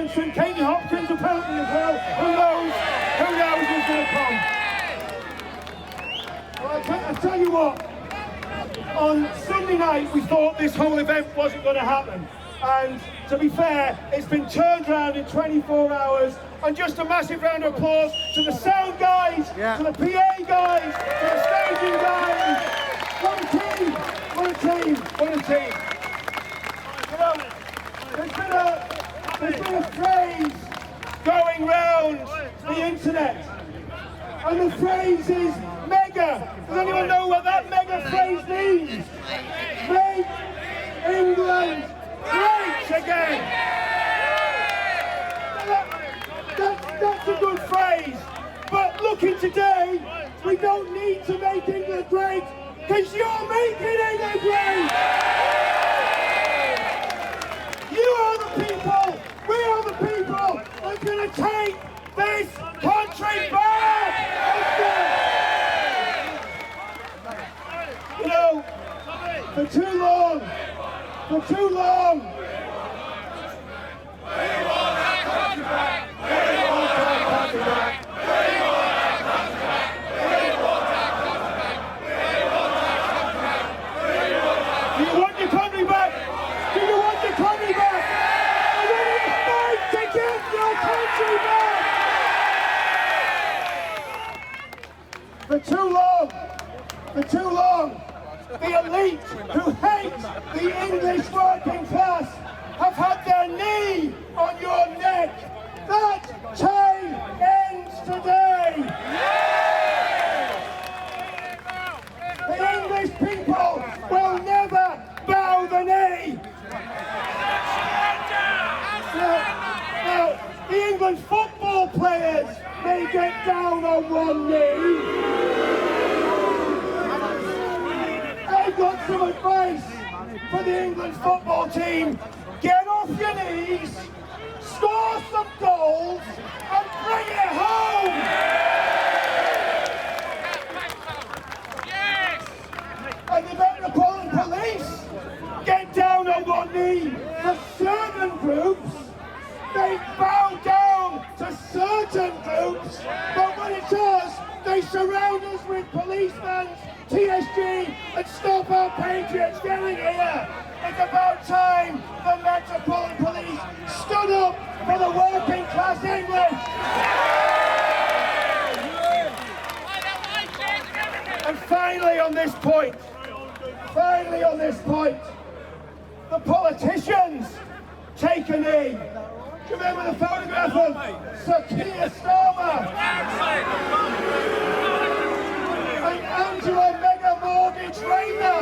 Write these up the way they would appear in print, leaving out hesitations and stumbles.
Johnson, Katie Hopkins apparently as well. Who knows who's going to come. Well, I tell you what, on Sunday night we thought this whole event wasn't going to happen. And to be fair, it's been turned around in 24 hours. And just a massive round of applause to the sound guys, to the PA guys, to the staging guys. What a team! What a team! What a team! You know, there's been a phrase going round the internet, and the phrase is mega. Does anyone know what that mega phrase means? Make England great again. That's a good phrase, but looking today, we don't need to make England great, because you're making England great! You are the people, we are the people that's going to take this country back! You know, for too long, For too long, the elite who hate the English working class have had their knee on your neck. That chain ends today. The English people will never bow the knee. Now, the England football players may get down on one knee. I've got some advice for the England football team. Get off your knees, score some goals, and bring it home! Yes! And the Metropolitan Police get down on one knee for certain groups. They bow down to certain groups, but when it does, they surround us with policemen, TSG, and stop our patriots getting here. It's about time the Metropolitan Police stood up for the working class English. And finally on this point, the politicians take a knee. Do you remember the photograph of Sir Keir Starmer and Angela Mega Mortgage Rayner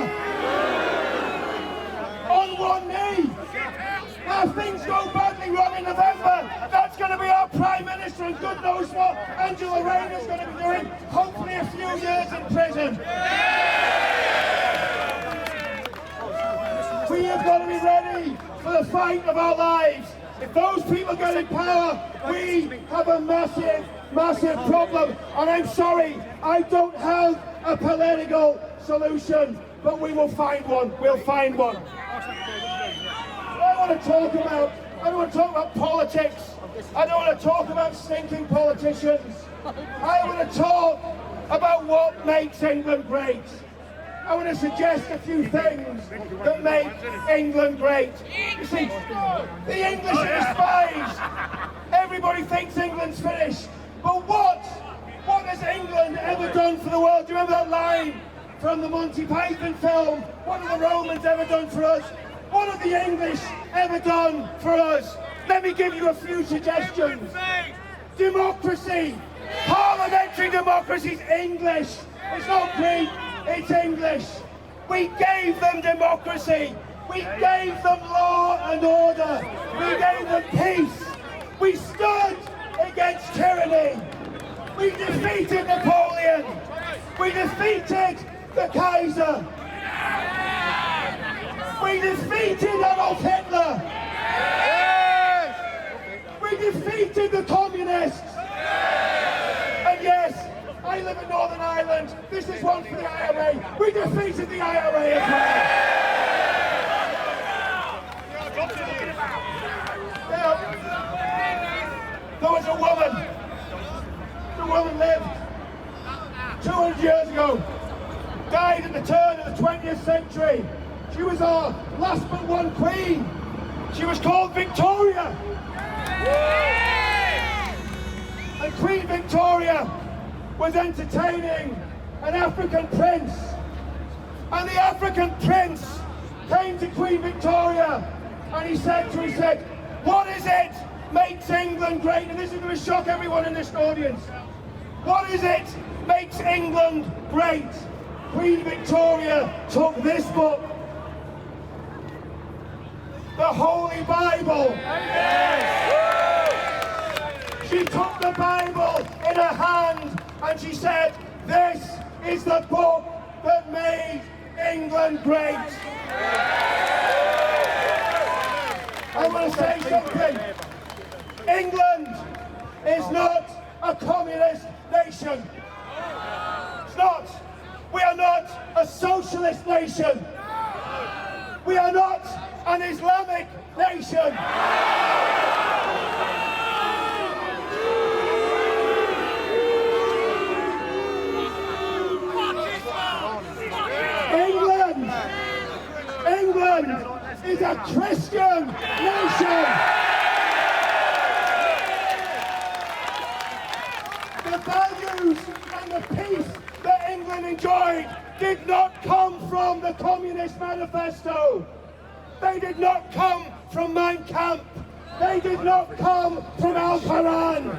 on one knee? Now if things go badly wrong in November, that's going to be our Prime Minister, and good knows what Angela Rayner's going to be doing, hopefully a few years in prison. We have got to be ready for the fight of our lives. If those people get in power, we have a massive, massive problem. And I'm sorry, I don't have a political solution, but we will find one. We'll find one. I don't want to talk about politics. I don't want to talk about stinking politicians. I want to talk about what makes England great. I want to suggest a few things that make England great. You see, the English are despised. Everybody thinks England's finished. But what has England ever done for the world? Do you remember that line from the Monty Python film? What have the Romans ever done for us? What have the English ever done for us? Let me give you a few suggestions. Democracy. Parliamentary democracy is English. It's not Greek. It's English. We gave them democracy. We gave them law and order. We gave them peace. We stood against tyranny. We defeated Napoleon. We defeated the Kaiser. We defeated Adolf Hitler. We defeated the communists. And yes, I live in Northern Ireland. This is one for the IRA. We defeated the IRA as well. Now, woman lived 200 years ago, died at the turn of the 20th century. She was our last but one queen. She was called Victoria. And Queen Victoria was entertaining an African prince. And the African prince came to Queen Victoria and he said to her, "What is it makes England great?" And this is going to shock everyone in this audience. What is it makes England great? Queen Victoria took this book, the Holy Bible. She took the Bible in her hand and she said, "This is the book that made England great." I want to say something. England is not a communist nation. It's not. We are not a socialist nation. We are not an Islamic nation. England is a Christian nation. The values and the peace that England enjoyed did not come from the Communist Manifesto. They did not come from Mein Kampf. They did not come from Al-Quran.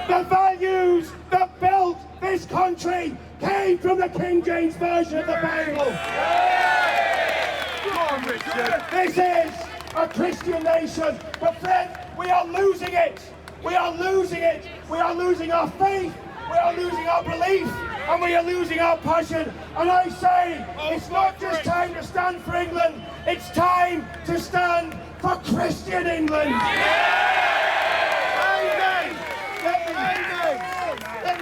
The values that built this country came from the King James Version of the Bible. This is a Christian nation, but friend, we are losing it. We are losing it. We are losing our faith. We are losing our belief, and we are losing our passion. And I say, it's not just time to stand for England, it's time to stand for Christian England. Amen. Let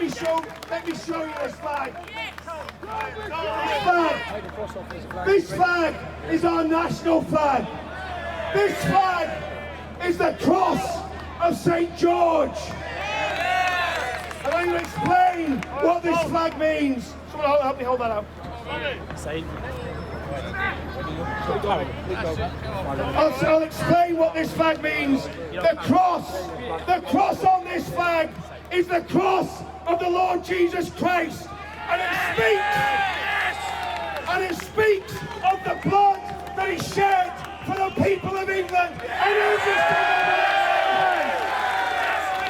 me show you this flag. This flag is our national flag. This flag is the cross of St. George. And I'm going to explain what this flag means. Someone help me hold that up. I'll explain what this flag means. The cross on this flag is the cross of the Lord Jesus Christ. And it speaks of the blood that he shed for the people of England. And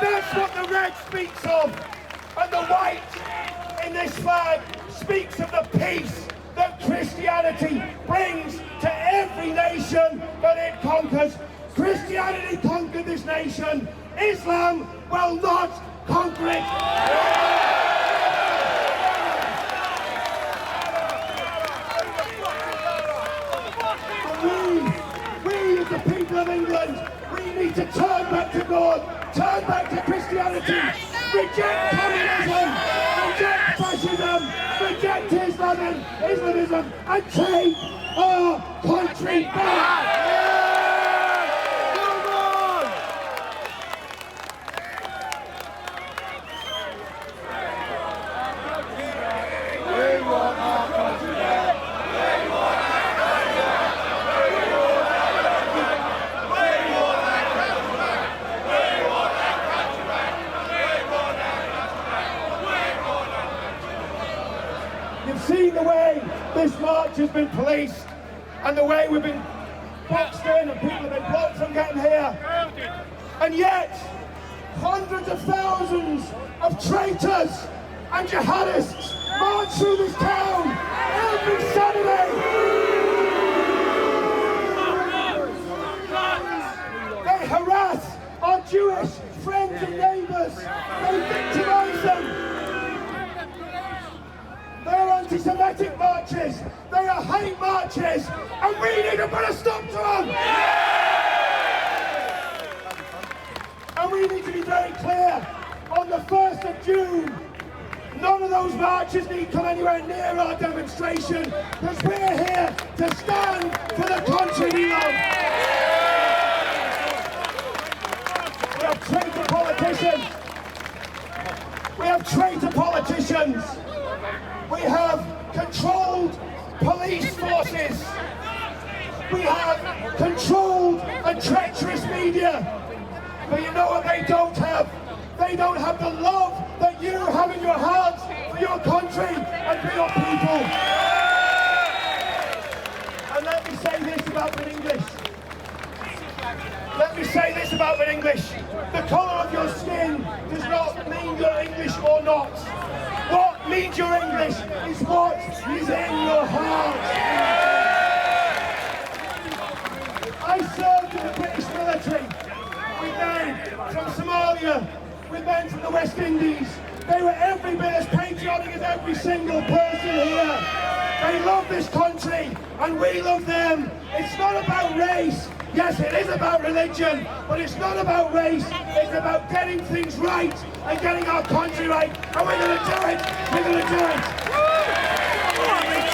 that's what the red speaks of. And the white in this flag speaks of the peace that Christianity brings to every nation that it conquers. Christianity conquered this nation. Islam will not conquer it. We as the people of England, we need to turn back to God, turn back to Christianity, reject communism, reject fascism, reject Islamism, and take our country back. You've seen the way this march has been policed and the way we've been boxed in and people have been blocked from getting here. And yet, hundreds of thousands of traitors and jihadists march through this town every Saturday. They harass our Jewish friends and neighbours. They victimise them. They are anti-Semitic marches, they are hate marches, and we need to put a stop to them! And we need to be very clear, on the 1st of June, none of those marches need to come anywhere near our demonstration, because we're here to stand for the country we love. We have traitor politicians We have controlled and treacherous media. But you know what they don't have? They don't have the love that you have in your hearts for your country and for your people. And let me say this about being English. Let me say this about being English. The colour of your skin does not mean you're English or not. What means you're English is what is in your heart. I served in the British military with men from Somalia, with men from the West Indies. They were every bit as patriotic as every single person here. They love this country and we love them. It's not about race. Yes, it is about religion, but it's not about race. It's about getting things right and getting our country right. And we're going to do it. We're going to do it.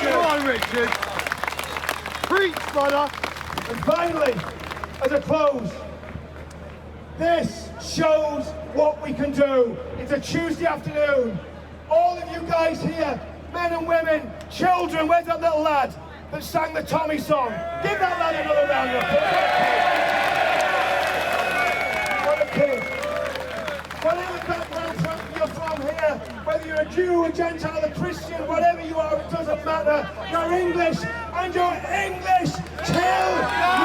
Come on, Richard. Preach, brother. And finally, as a close, this shows what we can do. It's a Tuesday afternoon. All of you guys here, men and women, children, where's that little lad that sang the Tommy song? Give that lad another round of applause. What a kid. Whatever background you're from here, whether you're a Jew, a Gentile, a Christian, whatever you are, it doesn't matter. You're English, and you're English till